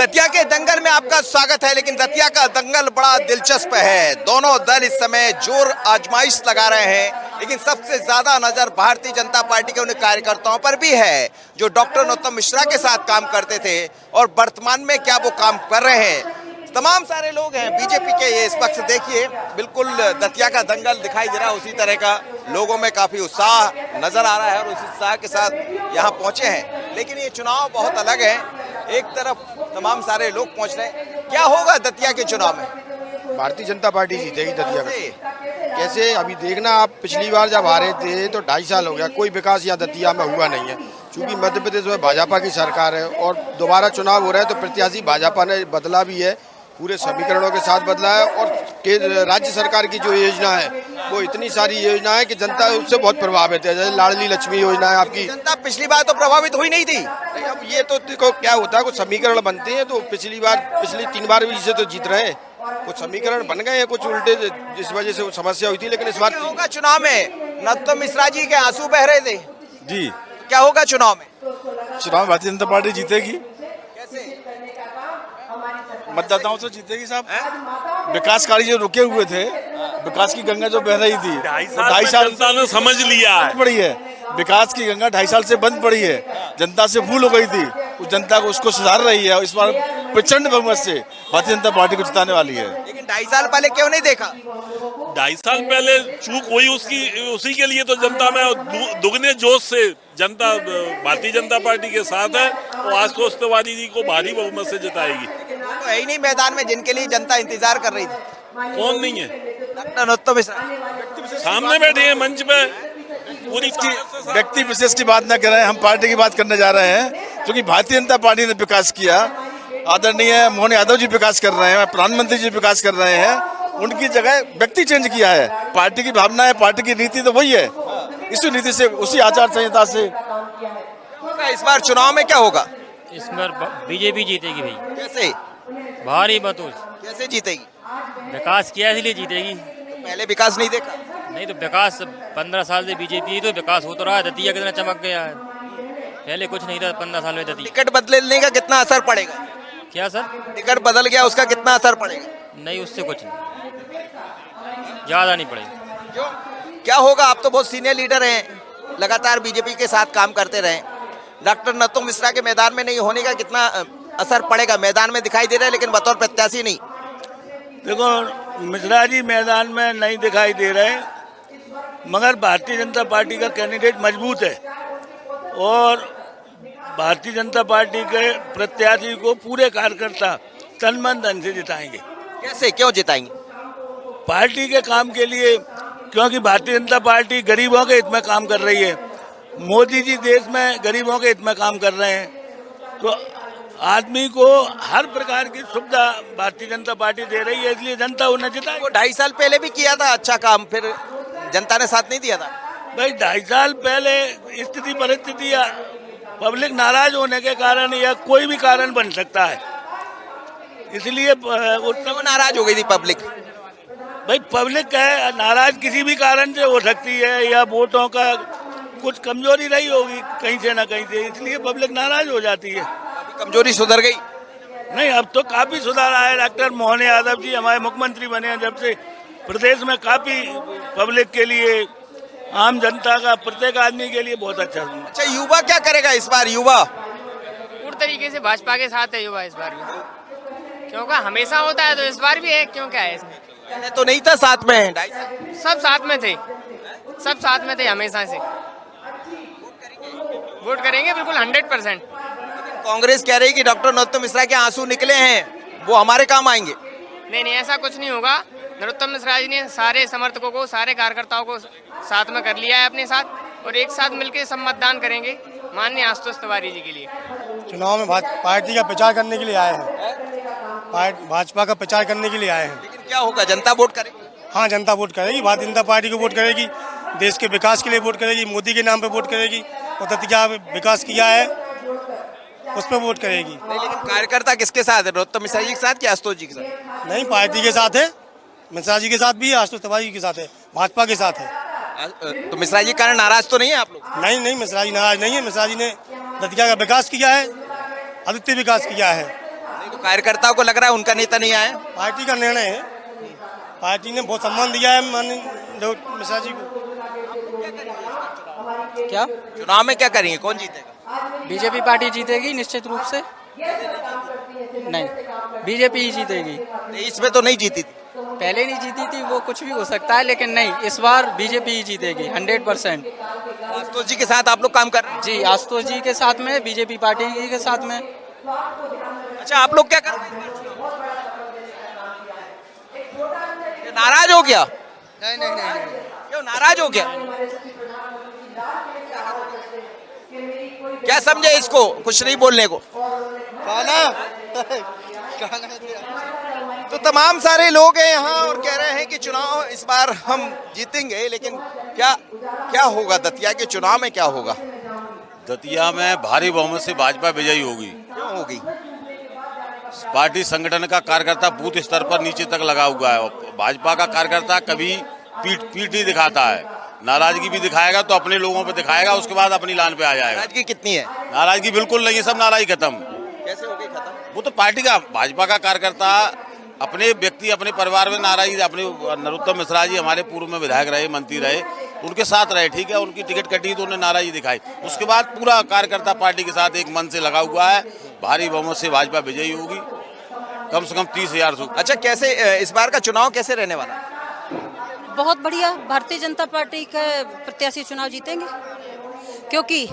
दतिया के दंगल में आपका स्वागत है। लेकिन दतिया का दंगल बड़ा दिलचस्प है। दोनों दल इस समय जोर आजमाइश लगा रहे हैं, लेकिन सबसे ज्यादा नजर भारतीय जनता पार्टी के उन कार्यकर्ताओं पर भी है जो डॉक्टर नरोत्तम मिश्रा के साथ काम करते थे और वर्तमान में क्या वो काम कर रहे हैं। तमाम सारे लोग हैं बीजेपी के। ये इस वक्त देखिए बिल्कुल दतिया का दंगल दिखाई दे रहा है, उसी तरह का लोगों में काफी उत्साह नजर आ रहा है और उस उत्साह के साथ यहाँ पहुंचे हैं। लेकिन ये चुनाव बहुत अलग है। एक तरफ तमाम सारे लोग पहुंच रहे हैं। क्या होगा दतिया के चुनाव में? भारतीय जनता पार्टी जीतेगी दतिया में। कैसे अभी देखना आप, पिछली बार जब हारे थे तो 2.5 साल हो गया, कोई विकास यहाँ दतिया में हुआ नहीं है। क्योंकि मध्य प्रदेश में भाजपा की सरकार है और दोबारा चुनाव हो रहा है तो प्रत्याशी भाजपा ने बदला भी है, पूरे समीकरणों के साथ बदला है। और राज्य सरकार की जो योजना है वो इतनी सारी योजना है कि जनता उससे बहुत प्रभावित है। जैसे लाडली लक्ष्मी योजना है आपकी। जनता पिछली बार तो प्रभावित हुई नहीं थी। अब ये तो देखो क्या होता है, कुछ समीकरण बनते हैं तो पिछली 3 बार भी इसे तो जीत रहे हैं। कुछ समीकरण बन गए हैं, कुछ उल्टे, जिस वजह से वो समस्या हुई थी। लेकिन इस बार होगा चुनाव में नरोत्तम मिश्रा जी के आंसू बह रहे थे जी। क्या होगा चुनाव में? चुनाव में भारतीय जनता पार्टी जीतेगी। कैसे? मतदाताओं से जीतेगी साहब। विकास कार्य जो रुके हुए थे, विकास की गंगा जो बह रही थी 2.5 साल जनता ने समझ लिया है। पड़ी है। विकास की गंगा 2.5 साल से बंद पड़ी है, जनता से भूल हो गई थी। उस जनता को उसको सुधार रही है। इस बार प्रचंड बहुमत से भारतीय जनता पार्टी को जिताने वाली है। लेकिन 2.5 साल पहले क्यों नहीं देखा? 2.5 साल पहले चूक हुई उसी के लिए तो जनता में दुगने जोश से जनता भारतीय जनता पार्टी के साथ है और आशुतोष तिवारी जी को भारी बहुमत से जिताएगी। तो है ही नहीं मैदान में जिनके लिए जनता इंतजार कर रही थी। कौन नहीं है? डॉक्टर नरोत्तम मिश्रा सामने बैठे हैं मंच पे। पूरी व्यक्ति विशेष की बात न करें, हम पार्टी की बात करने जा रहे हैं। क्योंकि भारतीय जनता पार्टी ने विकास किया, आदरणीय मोहन यादव जी विकास कर रहे हैं, प्रधानमंत्री जी विकास कर रहे हैं। उनकी जगह व्यक्ति चेंज किया है। पार्टी की भावना है, पार्टी की नीति तो वही है। इसी नीति से, उसी आचार संहिता से इस बार चुनाव में क्या होगा? इस बार बीजेपी जीतेगी भाई। कैसे? भारी मतों कैसे जीतेगी? विकास किया इसलिए जीतेगी। तो पहले विकास नहीं देखा? नहीं तो विकास 15 साल से बीजेपी तो विकास होता रहा है। दतिया कितना चमक गया है, पहले कुछ नहीं था 15 साल में दतिया। टिकट बदलने का कितना असर पड़ेगा? क्या सर? टिकट बदल गया उसका कितना असर पड़ेगा? नहीं, उससे कुछ नहीं, ज्यादा नहीं पड़ेगा। क्यों? क्या होगा? आप तो बहुत सीनियर लीडर हैं, लगातार बीजेपी के साथ काम करते रहे। डॉक्टर नरोत्तम मिश्रा के मैदान में नहीं होने का कितना असर पड़ेगा? मैदान में दिखाई दे रहे हैं लेकिन बतौर प्रत्याशी नहीं। देखो, मिश्रा जी मैदान में नहीं दिखाई दे रहे, मगर भारतीय जनता पार्टी का कैंडिडेट मजबूत है और भारतीय जनता पार्टी के प्रत्याशी को पूरे कार्यकर्ता तन मन धन से जिताएंगे। कैसे? क्यों जिताएंगे? पार्टी के काम के लिए, क्योंकि भारतीय जनता पार्टी गरीबों के हित में काम कर रही है। मोदी जी देश में गरीबों के हित में काम कर रहे हैं, तो आदमी को हर प्रकार की सुविधा भारतीय जनता पार्टी दे रही है, इसलिए जनता उन्हें जिताएगी। वो 2.5 साल पहले भी किया था अच्छा काम, फिर जनता ने साथ नहीं दिया था। भाई 2.5 साल पहले स्थिति परिस्थिति या पब्लिक नाराज होने के कारण या कोई भी कारण बन सकता है, इसलिए उस समय नाराज हो गई थी पब्लिक। भाई पब्लिक है नाराज किसी भी कारण से हो सकती है, या वोटों का कुछ कमजोरी रही होगी कहीं से ना कहीं से, इसलिए पब्लिक नाराज हो जाती है। कमजोरी सुधर गई? नहीं, अब तो काफी सुधार आया है। डॉक्टर मोहन यादव जी हमारे मुख्यमंत्री बने हैं जब से, प्रदेश में काफी पब्लिक के लिए, आम जनता का, प्रत्येक आदमी के लिए बहुत अच्छा। अच्छा, युवा क्या करेगा इस बार? युवा पूरी तरीके से भाजपा के साथ है युवा इस बार भी, क्योंकि हमेशा होता है तो इस बार भी है। क्यों, क्या है इसमें? पहले तो नहीं था साथ में, 2.5 साल सब साथ में थे, सब साथ में थे हमेशा से। वोट करेंगे बिल्कुल 100%। कांग्रेस कह रही कि डॉक्टर नरोत्तम मिश्रा के आंसू निकले हैं, वो हमारे काम आएंगे। नहीं, ऐसा कुछ नहीं होगा। नरोत्तम मिश्रा जी ने सारे समर्थकों को, सारे कार्यकर्ताओं को साथ में कर लिया है अपने साथ, और एक साथ मिलकर सब मतदान करेंगे माननीय आशुतोष तिवारी जी के लिए। चुनाव में पार्टी का प्रचार करने के लिए आए हैं, भाजपा का प्रचार करने के लिए आए हैं। लेकिन क्या होगा? जनता वोट करेगी? हाँ, जनता वोट करेगी, भारतीय जनता पार्टी को वोट करेगी, देश के विकास के लिए वोट करेगी, मोदी के नाम पे वोट करेगी, और दतिया विकास किया है उस पर वोट करेगी। नहीं, लेकिन कार्यकर्ता किसके साथ है? नरोत्तम मिश्रा जी के साथ कि आशुतोष जी के साथ? नहीं, पार्टी के साथ है, मिश्रा जी के साथ भी है, आशुतोष तिवारी के साथ है, भाजपा के साथ है। तो मिश्रा जी कारण नाराज तो नहीं है आप लोग? नहीं नहीं, मिश्रा जी नाराज नहीं है। मिश्रा जी ने दतिया का विकास किया है, अद्वितीय विकास किया है। नहीं तो कार्यकर्ताओं को लग रहा है उनका नेता नहीं आया? पार्टी का निर्णय है, पार्टी ने बहुत सम्मान दिया है माननीय मिश्रा जी को। क्या चुनाव में क्या करेंगे, कौन जीतेगा? बीजेपी पार्टी जीतेगी निश्चित रूप से। नहीं, बीजेपी ही जीतेगी। 23 में तो नहीं जीती थी। पहले नहीं जीती थी, वो कुछ भी हो सकता है, लेकिन नहीं, इस बार बीजेपी ही जीतेगी 100%। आशुतोष जी के साथ आप लोग काम कर रहे हैं? जी, आशुतोष जी के साथ में, बीजेपी पार्टी जी के साथ में। अच्छा, आप लोग क्या कर रहे हैं? ये नाराज हो गया? नहीं नहीं नहीं, क्यों नाराज हो गया? क्या समझे इसको कुछ नहीं बोलने को? तो तमाम सारे लोग हैं यहाँ और कह रहे हैं कि चुनाव इस बार हम जीतेंगे, लेकिन क्या क्या होगा दतिया के चुनाव में, क्या होगा? दतिया में भारी बहुमत से भाजपा विजयी होगी। क्यों होगी? पार्टी संगठन का कार्यकर्ता बूथ स्तर पर नीचे तक लगा हुआ है। भाजपा का कार्यकर्ता कभी पीठ नहीं दिखाता है, नाराजगी भी दिखाएगा तो अपने लोगों पे दिखाएगा, उसके बाद अपनी लाइन पे आ जाएगा। नाराजगी कितनी है? नाराजगी बिल्कुल नहीं है, सब नाराजगी खत्म। कैसे हो गई खत्म? वो तो पार्टी का, भाजपा का कार्यकर्ता अपने व्यक्ति अपने परिवार में नाराजगी, अपने नरोत्तम मिश्रा जी हमारे पूर्व में विधायक रहे, मंत्री रहे, उनके साथ रहे, ठीक है, उनकी टिकट कटी तो उन्होंने नाराजगी दिखाई। उसके बाद पूरा कार्यकर्ता पार्टी के साथ एक मन से लगा हुआ है। भारी बहुमत से भाजपा विजयी होगी, कम से कम 30,000 से। अच्छा, कैसे इस बार का चुनाव कैसे रहने वाला? बहुत बढ़िया, भारतीय जनता पार्टी के प्रत्याशी चुनाव जीतेंगे, क्योंकि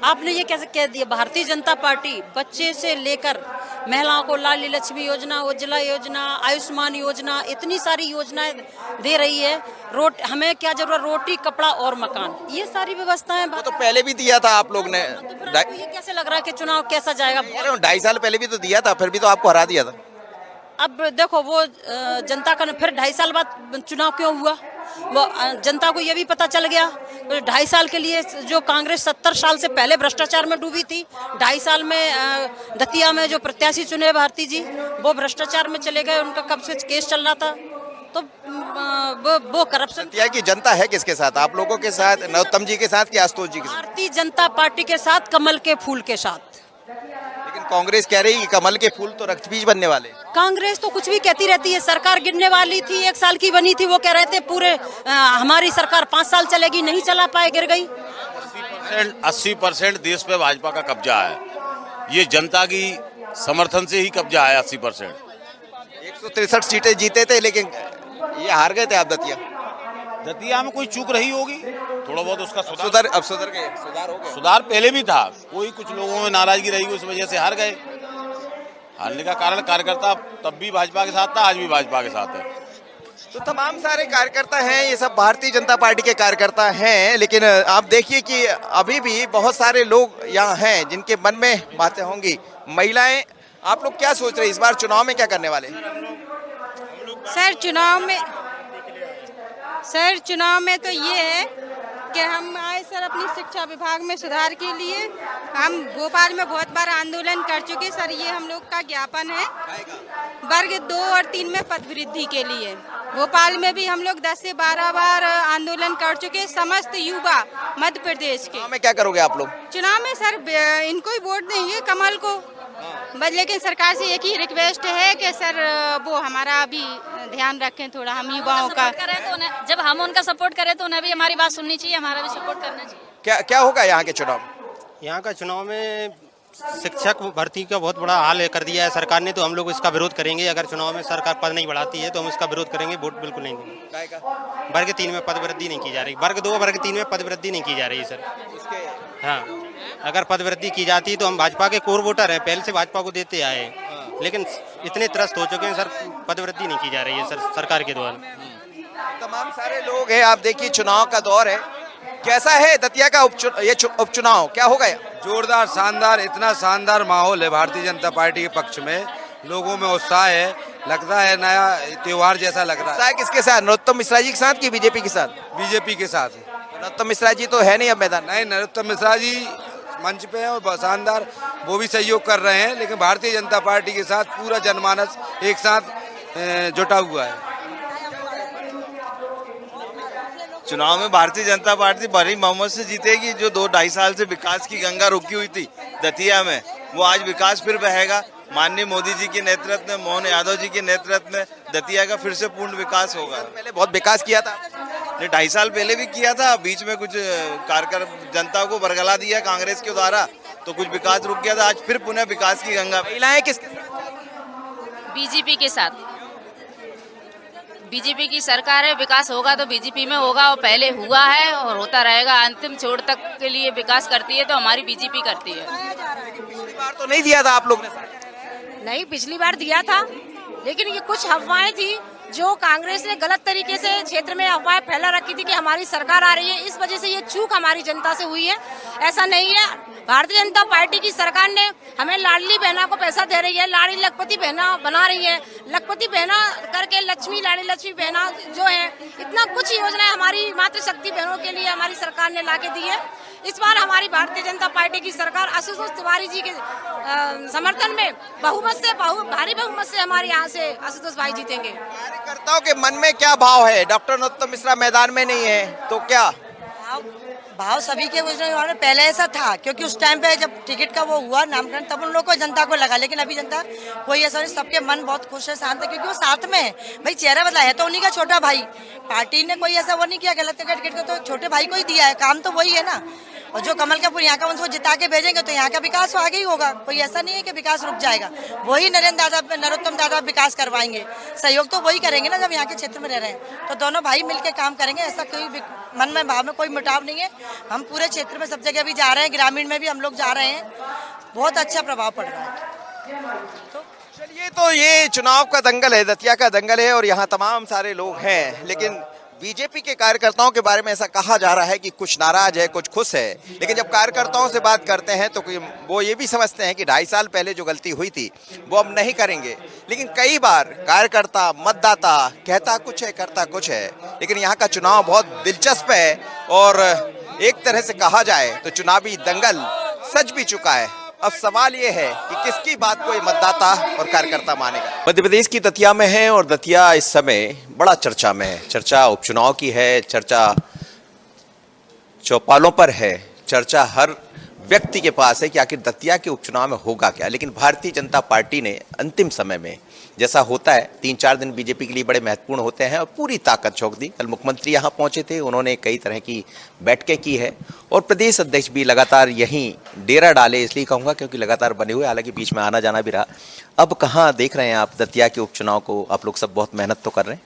आपने ये कैसे कह दिया, भारतीय जनता पार्टी बच्चे से लेकर महिलाओं को लाडली लक्ष्मी योजना, उज्ज्वला योजना, आयुष्मान योजना, इतनी सारी योजनाएं दे रही है। हमें क्या जरूरत, रोटी कपड़ा और मकान, ये सारी व्यवस्थाएं। वो तो पहले भी दिया था आप लोग ने। तो फिर आपको ये कैसे लग रहा है कि चुनाव कैसा जाएगा? 2.5 साल पहले भी तो दिया था, फिर भी तो आपको हरा दिया था। अब देखो, वो जनता का फिर 2.5 साल बाद चुनाव क्यों हुआ, वो जनता को ये भी पता चल गया। 2.5 साल के लिए जो कांग्रेस 70 साल से पहले भ्रष्टाचार में डूबी थी, 2.5 साल में दतिया में जो प्रत्याशी चुने भारती जी, वो भ्रष्टाचार में चले गए, उनका कब से केस चल रहा था। तो वो करप्शन। दतिया की जनता है किसके साथ? आप लोगों के साथ, नरोत्तम जी के साथ, कि आशुतोष जी के साथ? भारतीय जनता पार्टी के साथ, कमल के फूल के साथ। लेकिन कांग्रेस कह रही है कि कमल के फूल तो रक्तबीज बनने वाले। कांग्रेस तो कुछ भी कहती रहती है। सरकार गिरने वाली थी, 1 साल की बनी थी, वो कह रहे थे पूरे हमारी सरकार 5 साल चलेगी, नहीं चला पाए, गिर गई। 80% देश पे भाजपा का कब्जा है, ये जनता की समर्थन से ही कब्जा है। 80% 163 सीटें जीते थे, लेकिन ये हार गए थे आप दतिया में। कोई चूक रही होगी, थोड़ा बहुत उसका सुधार हो गया। सुधार पहले भी था, कोई कुछ लोगों में नाराजगी रही, उस वजह से हार गए। हारने का कारण कार्यकर्ता तब भी भाजपा के साथ था, आज भी भाजपा के साथ है। तो तमाम सारे कार्यकर्ता हैं, ये सब भारतीय जनता पार्टी के कार्यकर्ता हैं, लेकिन आप देखिए कि अभी भी बहुत सारे लोग यहाँ हैं जिनके मन में बातें होंगी। महिलाएं, आप लोग क्या सोच रहे हैं इस बार चुनाव में क्या करने वाले? सर चुनाव में तो ये है कि हम आए सर अपनी शिक्षा विभाग में सुधार के लिए। हम भोपाल में बहुत बार आंदोलन कर चुके सर, ये हम लोग का ज्ञापन है वर्ग 2 और 3 में पद वृद्धि के लिए। भोपाल में भी हम लोग 10 से 12 बार आंदोलन कर चुके, समस्त युवा मध्य प्रदेश के। चुनाव में क्या करोगे आप लोग? चुनाव में सर इनको ही वोट देंगे, कमल को। बस लेकिन सरकार से एक ही रिक्वेस्ट है कि सर वो हमारा भी ध्यान रखें थोड़ा, हम युवाओं का। जब हम उनका सपोर्ट करें तो उन्हें भी हमारी बात सुननी चाहिए, हमारा भी सपोर्ट करना चाहिए। क्या होगा यहाँ के चुनाव? यहाँ का चुनाव में शिक्षक भर्ती का बहुत बड़ा हाल कर दिया है सरकार ने, तो हम लोग इसका विरोध करेंगे। अगर चुनाव में सरकार पद नहीं बढ़ाती है तो हम इसका विरोध करेंगे, वोट बिल्कुल नहीं देंगे। वर्ग 3 में पद वृद्धि नहीं की जा रही, वर्ग 2 वर्ग 3 में पद वृद्धि नहीं की जा रही सर। हाँ, अगर पद वृद्धि की जाती तो हम भाजपा के कोर वोटर हैं, पहले से भाजपा को देते आए, लेकिन इतने त्रस्त हो चुके हैं सर, पद वृद्धि नहीं की जा रही है सर सरकार के द्वारा। तमाम सारे लोग हैं, आप देखिए चुनाव का दौर है। कैसा है दतिया का उपचुनाव, क्या होगा? जोरदार, शानदार, इतना शानदार माहौल है भारतीय जनता पार्टी के पक्ष में, लोगों में उत्साह है, लगता है नया त्योहार जैसा लग रहा है। किसके साथ? नरोत्तम मिश्रा जी के साथ कि बीजेपी के साथ? बीजेपी के साथ है। नरोत्तम मिश्रा जी तो है नहीं अब मैदान। नहीं, नरोत्तम मिश्रा जी मंच पे हैं और शानदार वो भी सहयोग कर रहे हैं, लेकिन भारतीय जनता पार्टी के साथ पूरा जनमानस एक साथ जुटा हुआ है। चुनाव में भारतीय जनता पार्टी भारी बहुमत से जीतेगी। जो 2-2.5 साल से विकास की गंगा रुकी हुई थी दतिया में, वो आज विकास फिर बहेगा। माननीय मोदी जी के नेतृत्व में, मोहन यादव जी के नेतृत्व में दतिया का फिर से पूर्ण विकास होगा। पहले बहुत विकास किया था, ने 2.5 साल पहले भी किया था, बीच में कुछ कार्यक्रम जनता को बरगला दिया कांग्रेस के द्वारा, तो कुछ विकास रुक गया था। आज फिर पुनः विकास की गंगा। महिलाएं किसके बीजेपी के साथ। बीजेपी की सरकार है, विकास होगा तो बीजेपी में होगा, और पहले हुआ है और होता रहेगा। अंतिम छोर तक के लिए विकास करती है तो हमारी बीजेपी करती है। पिछली बार तो नहीं दिया था आप लोग ने? नहीं, पिछली बार दिया था, लेकिन ये कुछ अफवाहें थी जो कांग्रेस ने गलत तरीके से क्षेत्र में अफवाहें फैला रखी थी कि हमारी सरकार आ रही है। इस वजह से ये चूक हमारी जनता से हुई है। ऐसा नहीं है। भारतीय जनता पार्टी की सरकार ने हमें लाडली बहना को पैसा दे रही है, लाड़ी लखपति बहना बना रही है, लखपति बहना करके लक्ष्मी लाड़ी लक्ष्मी बहना जो है, इतना कुछ योजनाएं हमारी मातृशक्ति बहनों के लिए हमारी सरकार ने लाके दी है। इस बार हमारी भारतीय जनता पार्टी की सरकार आशुतोष तिवारी जी के समर्थन में भारी बहुमत से हमारे यहाँ से आशुतोष भाई जीतेंगे। कार्यकर्ताओं के मन में क्या भाव है? डॉक्टर नरोत्तम मिश्रा मैदान में नहीं है तो क्या भाव सभी के पहले ऐसा था, क्योंकि उस टाइम पे जब टिकट का वो हुआ नामकरण तब उन लोगों को जनता को लगा, लेकिन अभी जनता कोई ऐसा नहीं, सबके मन बहुत खुश है, शांत है, क्योंकि वो साथ में है। भाई चेहरा बदला है तो उन्हीं का छोटा भाई, पार्टी ने कोई ऐसा वो नहीं किया गलत टिकट को, तो छोटे भाई को ही दिया है, काम तो वही है ना। और जो कमल कपूर यहाँ का उनको जिता के भेजेंगे तो यहाँ का विकास आगे ही होगा। कोई ऐसा नहीं है कि विकास रुक जाएगा। वही नरोत्तम दादा विकास करवाएंगे, सहयोग तो वही करेंगे ना जब यहाँ के क्षेत्र में रह रहे हैं। तो दोनों भाई मिलकर काम करेंगे, ऐसा कोई मन में भाव में कोई मुटाव नहीं है। हम पूरे क्षेत्र में सब जगह भी जा रहे हैं, ग्रामीण में भी हम लोग जा रहे हैं, बहुत अच्छा प्रभाव पड़ रहा है। चलिए, तो ये चुनाव का दंगल है, दतिया का दंगल है और यहाँ तमाम सारे लोग हैं, लेकिन बीजेपी के कार्यकर्ताओं के बारे में ऐसा कहा जा रहा है कि कुछ नाराज है, कुछ खुश है। लेकिन जब कार्यकर्ताओं से बात करते हैं तो वो ये भी समझते हैं कि 2.5 साल पहले जो गलती हुई थी वो अब नहीं करेंगे। लेकिन कई बार कार्यकर्ता, मतदाता कहता कुछ है, करता कुछ है। लेकिन यहाँ का चुनाव बहुत दिलचस्प है और एक तरह से कहा जाए तो चुनावी दंगल सज भी चुका है। अब सवाल ये है कि किसकी बात कोई मतदाता और कार्यकर्ता मानेगा। मध्य प्रदेश की दतिया में है और दतिया इस समय बड़ा चर्चा में है। चर्चा उपचुनाव की है, चर्चा चौपालों पर है, चर्चा हर व्यक्ति के पास है कि आखिर दतिया के उपचुनाव में होगा क्या। लेकिन भारतीय जनता पार्टी ने अंतिम समय में, जैसा होता है 3-4 दिन बीजेपी के लिए बड़े महत्वपूर्ण होते हैं, और पूरी ताकत झोंक दी। कल मुख्यमंत्री यहाँ पहुंचे थे, उन्होंने कई तरह की बैठकें की है और प्रदेश अध्यक्ष भी लगातार यहीं डेरा डाले, इसलिए कहूँगा क्योंकि लगातार बने हुए, हालांकि बीच में आना जाना भी रहा। अब कहाँ देख रहे हैं आप दतिया के उपचुनाव को? आप लोग सब बहुत मेहनत तो कर रहे हैं।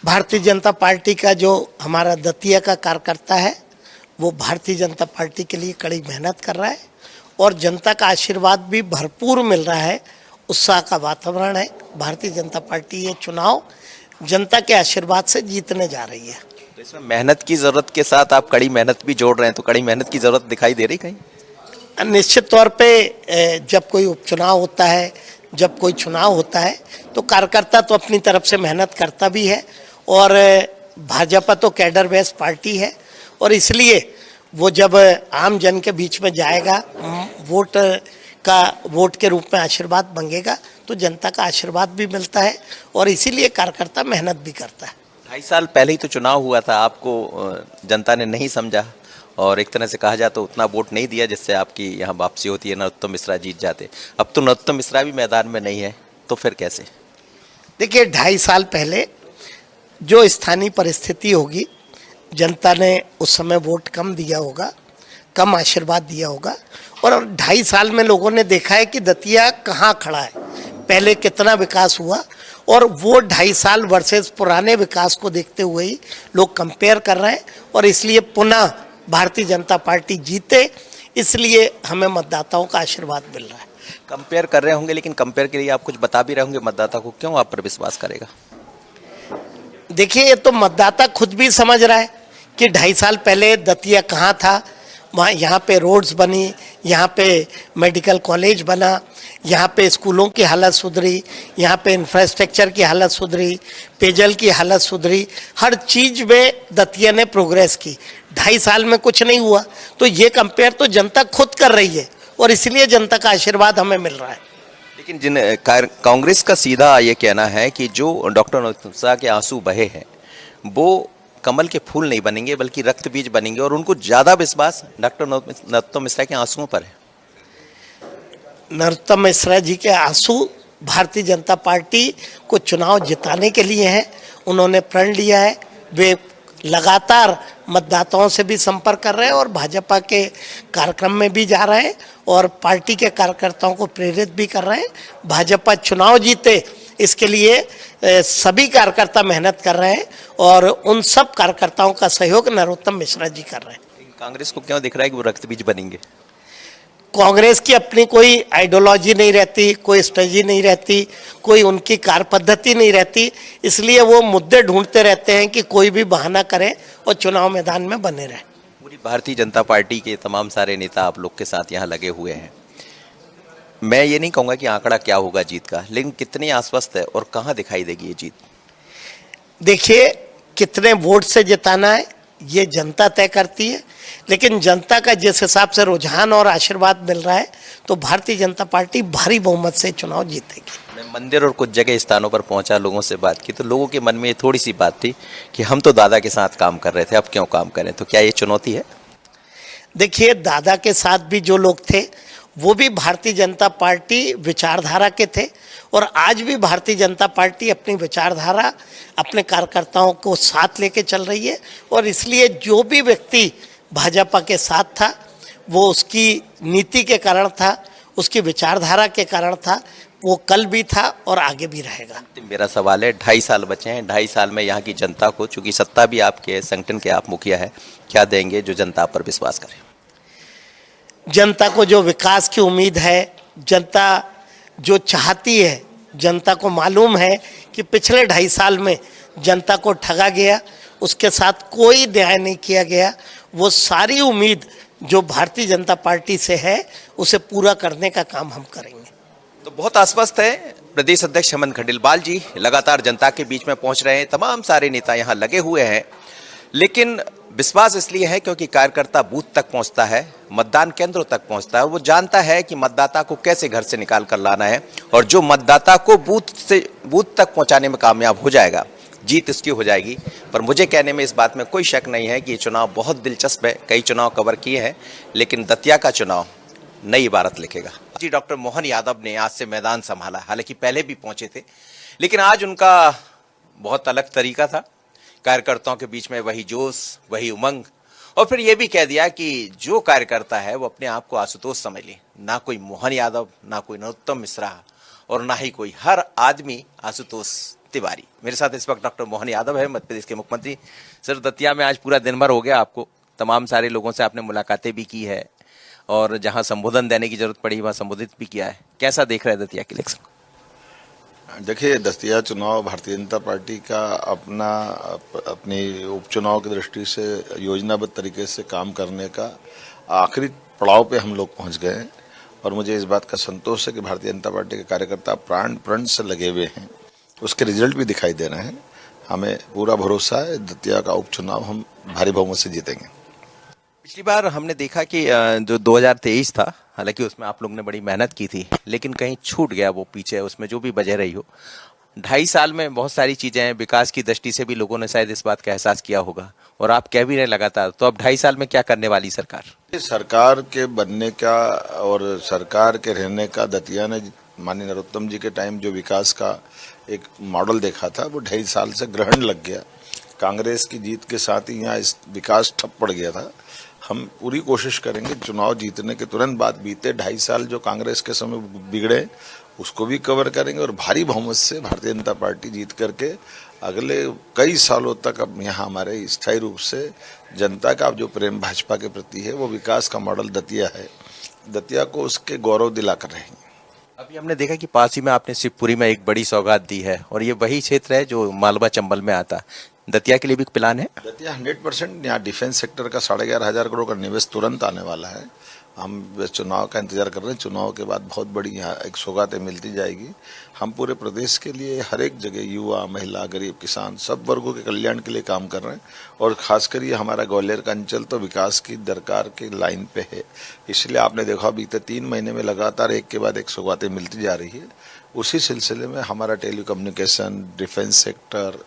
भारतीय जनता पार्टी का जो हमारा दतिया का कार्यकर्ता है वो भारतीय जनता पार्टी के लिए कड़ी मेहनत कर रहा है और जनता का आशीर्वाद भी भरपूर मिल रहा है। उत्साह का वातावरण है। भारतीय जनता पार्टी ये चुनाव जनता के आशीर्वाद से जीतने जा रही है। तो इसमें मेहनत की जरूरत के साथ आप कड़ी मेहनत भी जोड़ रहे हैं, तो कड़ी मेहनत की जरूरत दिखाई दे रही कहीं? निश्चित तौर पे जब कोई उपचुनाव होता है, जब कोई चुनाव होता है तो कार्यकर्ता तो अपनी तरफ से मेहनत करता भी है और भाजपा तो कैडर बेस पार्टी है और इसलिए वो जब आम जन के बीच में जाएगा, वोट के रूप में आशीर्वाद मांगेगा तो जनता का आशीर्वाद भी मिलता है और इसीलिए कार्यकर्ता मेहनत भी करता है। 2.5 साल पहले ही तो चुनाव हुआ था, आपको जनता ने नहीं समझा और एक तरह से कहा जाए तो उतना वोट नहीं दिया जिससे आपकी यहाँ वापसी होती है, नरोत्तम मिश्रा जीत जाते। अब तो नरोत्तम मिश्रा भी मैदान में नहीं है, तो फिर कैसे? देखिए, 2.5 साल पहले जो स्थानीय परिस्थिति होगी, जनता ने उस समय वोट कम दिया होगा, कम आशीर्वाद दिया होगा और 2.5 साल में लोगों ने देखा है कि दतिया कहाँ खड़ा है, पहले कितना विकास हुआ और वो 2.5 साल वर्सेस पुराने विकास को देखते हुए ही लोग कंपेयर कर रहे हैं और इसलिए पुनः भारतीय जनता पार्टी जीते, इसलिए हमें मतदाताओं का आशीर्वाद मिल रहा है। कंपेयर कर रहे होंगे, लेकिन कंपेयर के लिए आप कुछ बता भी रहे होंगे मतदाता को, क्यों आप पर विश्वास करेगा? देखिए, ये तो मतदाता खुद भी समझ रहा है कि 2.5 साल पहले दतिया कहाँ था। वहाँ यहाँ पे रोड्स बनी, यहाँ पे मेडिकल कॉलेज बना, यहाँ पे स्कूलों की हालत सुधरी, यहाँ पे इंफ्रास्ट्रक्चर की हालत सुधरी, पेयजल की हालत सुधरी, हर चीज़ में दतिया ने प्रोग्रेस की। 2.5 साल में कुछ नहीं हुआ, तो ये कंपेयर तो जनता खुद कर रही है और इसलिए जनता का आशीर्वाद हमें मिल रहा है। लेकिन कांग्रेस का सीधा ये कहना है कि जो डॉक्टर नरोत्तम मिश्रा के आंसू बहे हैं वो कमल के फूल नहीं बनेंगे बल्कि रक्त बीज बनेंगे और उनको ज़्यादा विश्वास डॉक्टर नरोत्तम मिश्रा के आंसुओं पर है। नरोत्तम मिश्रा जी के आंसू भारतीय जनता पार्टी को चुनाव जिताने के लिए हैं। उन्होंने प्रण लिया है, वे लगातार मतदाताओं से भी संपर्क कर रहे हैं और भाजपा के कार्यक्रम में भी जा रहे हैं और पार्टी के कार्यकर्ताओं को प्रेरित भी कर रहे हैं। भाजपा चुनाव जीते इसके लिए सभी कार्यकर्ता मेहनत कर रहे हैं और उन सब कार्यकर्ताओं का सहयोग नरोत्तम मिश्रा जी कर रहे हैं। कांग्रेस को क्यों दिख रहा है कि वो रक्तबीज बनेंगे? कांग्रेस की अपनी कोई आइडियोलॉजी नहीं रहती, कोई स्ट्रेटजी नहीं रहती, कोई उनकी कार्य पद्धति नहीं रहती, इसलिए वो मुद्दे ढूंढते रहते हैं कि कोई भी बहाना करे और चुनाव मैदान में बने रहे। पूरी भारतीय जनता पार्टी के तमाम सारे नेता आप लोग के साथ यहाँ लगे हुए हैं। मैं ये नहीं कहूँगा कि आंकड़ा क्या होगा जीत का, लेकिन कितनी आश्वस्त है और कहाँ दिखाई देगी ये जीत? देखिए, कितने वोट से जिताना है ये जनता तय करती है, लेकिन जनता का जिस हिसाब से रुझान और आशीर्वाद मिल रहा है तो भारतीय जनता पार्टी भारी बहुमत से चुनाव जीतेगी। मैं मंदिर और कुछ जगह स्थानों पर पहुंचा, लोगों से बात की, तो लोगों के मन में ये थोड़ी सी बात थी कि हम तो दादा के साथ काम कर रहे थे, अब क्यों काम करें? तो क्या ये चुनौती है? देखिए, दादा के साथ भी जो लोग थे वो भी भारतीय जनता पार्टी विचारधारा के थे और आज भी भारतीय जनता पार्टी अपनी विचारधारा अपने कार्यकर्ताओं को साथ लेके चल रही है और इसलिए जो भी व्यक्ति भाजपा के साथ था वो उसकी नीति के कारण था, उसकी विचारधारा के कारण था, वो कल भी था और आगे भी रहेगा। मेरा सवाल है, 2.5 साल बचे हैं, 2.5 साल में यहाँ की जनता को, चूंकि सत्ता भी आपके संगठन के आप मुखिया है, क्या देंगे जो जनता पर विश्वास करे? जनता को जो विकास की उम्मीद है, जनता जो चाहती है, जनता को मालूम है कि पिछले 2.5 साल में जनता को ठगा गया, उसके साथ कोई न्याय नहीं किया गया, वो सारी उम्मीद जो भारतीय जनता पार्टी से है उसे पूरा करने का काम हम करेंगे। तो बहुत आश्वस्त है प्रदेश अध्यक्ष हेमंत खंडेलवाल जी, लगातार जनता के बीच में पहुंच रहे हैं, तमाम सारे नेता यहाँ लगे हुए हैं, लेकिन विश्वास इसलिए है क्योंकि कार्यकर्ता बूथ तक पहुंचता है, मतदान केंद्रों तक पहुंचता है, वो जानता है कि मतदाता को कैसे घर से निकाल कर लाना है और जो मतदाता को बूथ तक पहुंचाने में कामयाब हो जाएगा, जीत इसकी हो जाएगी। पर मुझे कहने में इस बात में कोई शक नहीं है कि ये चुनाव बहुत दिलचस्प है। कई चुनाव कवर किए हैं, लेकिन दतिया का चुनाव नई इबारत लिखेगा। जी, डॉक्टर मोहन यादव ने आज से मैदान संभाला, हालांकि पहले भी पहुंचे थे, लेकिन आज उनका बहुत अलग तरीका था। कार्यकर्ताओं के बीच में वही जोश, वही उमंग, और फिर ये भी कह दिया कि जो कार्यकर्ता है वो अपने आप को आशुतोष समझ ले, ना कोई मोहन यादव, ना कोई नरोत्तम मिश्रा और ना ही कोई, हर आदमी आशुतोष तिवारी। मेरे साथ इस वक्त डॉक्टर मोहन यादव है, मध्य प्रदेश के मुख्यमंत्री। सर, दतिया में आज पूरा दिन भर हो गया आपको, तमाम सारे लोगों से आपने मुलाकातें भी की है और जहां संबोधन देने की जरूरत पड़ी वहां संबोधित भी किया है। कैसा देख रहे हैं दतिया के इलेक्शन? देखिए, दतिया चुनाव भारतीय जनता पार्टी का अपनी उपचुनाव की दृष्टि से योजनाबद्ध तरीके से काम करने का आखिरी पड़ाव पे हम लोग पहुंच गए हैं और मुझे इस बात का संतोष है कि भारतीय जनता पार्टी के कार्यकर्ता प्राण प्रण से लगे हुए हैं, उसके रिजल्ट भी दिखाई दे रहे हैं। हमें पूरा भरोसा है दतिया का उपचुनाव हम भारी बहुमत से जीतेंगे। पिछली बार हमने देखा कि जो 2023 था, हालांकि उसमें आप लोग ने बड़ी मेहनत की थी, लेकिन कहीं छूट गया वो पीछे, उसमें जो भी वजह रही हो। 2.5 साल में बहुत सारी चीजें हैं, विकास की दृष्टि से भी लोगों ने शायद इस बात का एहसास किया होगा और आप कह भी रहे लगातार, तो अब 2.5 साल में क्या करने वाली सरकार? सरकार के बनने का और सरकार के रहने का दतिया ने माननीय नरोत्तम जी के टाइम जो विकास का एक मॉडल देखा था वो 2.5 साल से ग्रहण लग गया। कांग्रेस की जीत के साथ ही यहाँ इस विकास ठप पड़ गया था। हम पूरी कोशिश करेंगे चुनाव जीतने के तुरंत बाद बीते 2.5 साल जो कांग्रेस के समय बिगड़े उसको भी कवर करेंगे और भारी बहुमत से भारतीय जनता पार्टी जीत करके अगले कई सालों तक अब यहाँ हमारे स्थायी रूप से जनता का जो प्रेम भाजपा के प्रति है वो विकास का मॉडल दतिया है, दतिया को उसके गौरव दिलाकर रहेंगे। अभी हमने देखा कि पास ही में आपने शिवपुरी में एक बड़ी सौगात दी है और ये वही क्षेत्र है जो मालवा चंबल में आता। दतिया के लिए भी प्लान है? दतिया 100% यहाँ डिफेंस सेक्टर का 11,500 करोड़ का निवेश तुरंत आने वाला है। हम बस चुनाव का इंतजार कर रहे हैं, चुनाव के बाद बहुत बड़ी यहाँ एक सौगातें मिलती जाएगी। हम पूरे प्रदेश के लिए हर एक जगह युवा, महिला, गरीब, किसान सब वर्गों के कल्याण के लिए काम कर रहे हैं और खासकर ये हमारा ग्वालियर का अंचल तो विकास की दरकार की लाइन पे है। इसलिए आपने देखा बीते 3 महीने में लगातार एक के बाद एक सौगातें मिलती जा रही है। उसी सिलसिले में हमारा telecommunication, defence sector,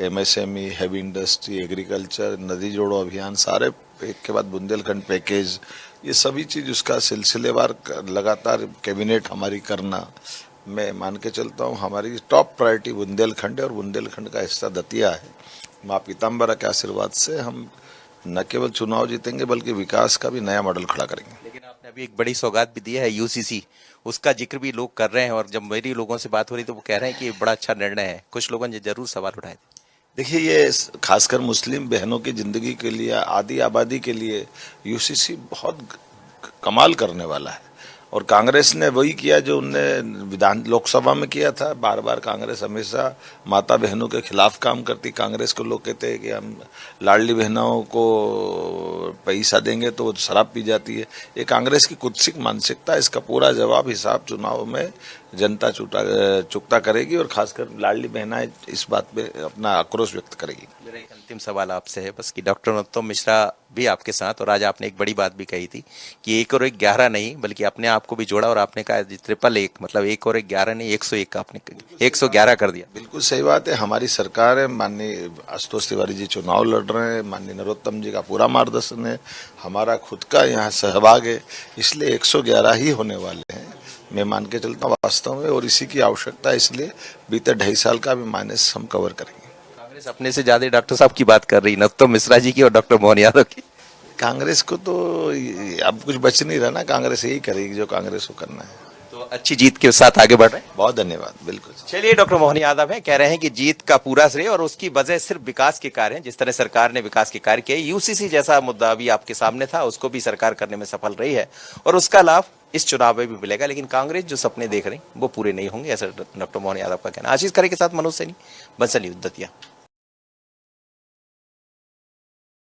MSME, heavy industry, agriculture, नदी जोड़ो अभियान, सारे एक के बाद बुंदेलखंड पैकेज, ये सभी चीज उसका सिलसिलेवार लगातार कैबिनेट हमारी करना, मैं मान के चलता हूँ हमारी टॉप प्रायोरिटी बुंदेलखंड है और बुंदेलखंड का हिस्सा दतिया है। माँ पीताम्बरा के आशीर्वाद से हम न केवल चुनाव जीतेंगे बल्कि विकास का भी नया मॉडल खड़ा करेंगे। लेकिन आपने अभी एक बड़ी सौगात भी दी है यूसीसी, उसका जिक्र भी लोग कर रहे हैं और जब मेरी लोगों से बात हो रही तो वो कह रहे हैं कि ये बड़ा अच्छा निर्णय है। कुछ लोगों ने जरूर सवाल उठाए थे। देखिए, ये खासकर मुस्लिम बहनों की जिंदगी के लिए, आधी आबादी के लिए यूसीसी बहुत कमाल करने वाला है और कांग्रेस ने वही किया जो उनने लोकसभा में किया था। बार बार कांग्रेस हमेशा माता बहनों के खिलाफ काम करती। कांग्रेस को लोग कहते हैं कि हम लाडली बहनों को पैसा देंगे तो वो शराब पी जाती है। ये कांग्रेस की कुत्सिक मानसिकता। इसका पूरा जवाब हिसाब चुनाव में जनता चुकता करेगी और खासकर लाडली बहनाएं इस बात पे अपना आक्रोश व्यक्त करेगी। मेरा एक अंतिम सवाल आपसे है बस कि डॉक्टर नरोत्तम मिश्रा भी आपके साथ, और आज आपने एक बड़ी बात भी कही थी कि 1 और 1 11 नहीं बल्कि अपने आप को भी जोड़ा और आपने कहा 1 मतलब 1 और 1 11 नहीं 101 का आपने 111 कर दिया। बिल्कुल सही बात है। हमारी सरकार है, माननीय आशुतोष तिवारी जी चुनाव लड़ रहे हैं, माननीय नरोत्तम जी का पूरा मार्गदर्शन है, हमारा खुद का यहाँ सहभाग है, इसलिए 111 ही होने वाले हैं। मैं मान के चलता हूँ वास्तव में, और इसी की आवश्यकता है, इसलिए बीते 2.5 साल का भी माइनस हम कवर करेंगे। कांग्रेस अपने से ज्यादा डॉक्टर साहब की बात कर रही, नरोत्तम मिश्रा जी की और डॉक्टर मोहन यादव की। कांग्रेस को तो अब कुछ बच नहीं रहा ना, कांग्रेस यही करेगी जो कांग्रेस को करना है। तो अच्छी जीत के साथ आगे बढ़ रहे हैं। बहुत धन्यवाद। बिल्कुल चलिए, डॉक्टर मोहन यादव हैं, कह रहे हैं कि जीत का पूरा श्रेय और उसकी वजह सिर्फ विकास के कार्य हैं। जिस तरह सरकार ने विकास के कार्य किए, यूसीसी जैसा मुद्दा अभी आपके सामने था, उसको भी सरकार करने में सफल रही है और उसका लाभ इस चुनाव में भी मिलेगा। लेकिन कांग्रेस जो सपने देख रही वो पूरे नहीं होंगे, ऐसा डॉक्टर मोहन यादव का कहना। आशीष खरे के साथ मनोज सैनी, बंसल न्यूज़ दतिया।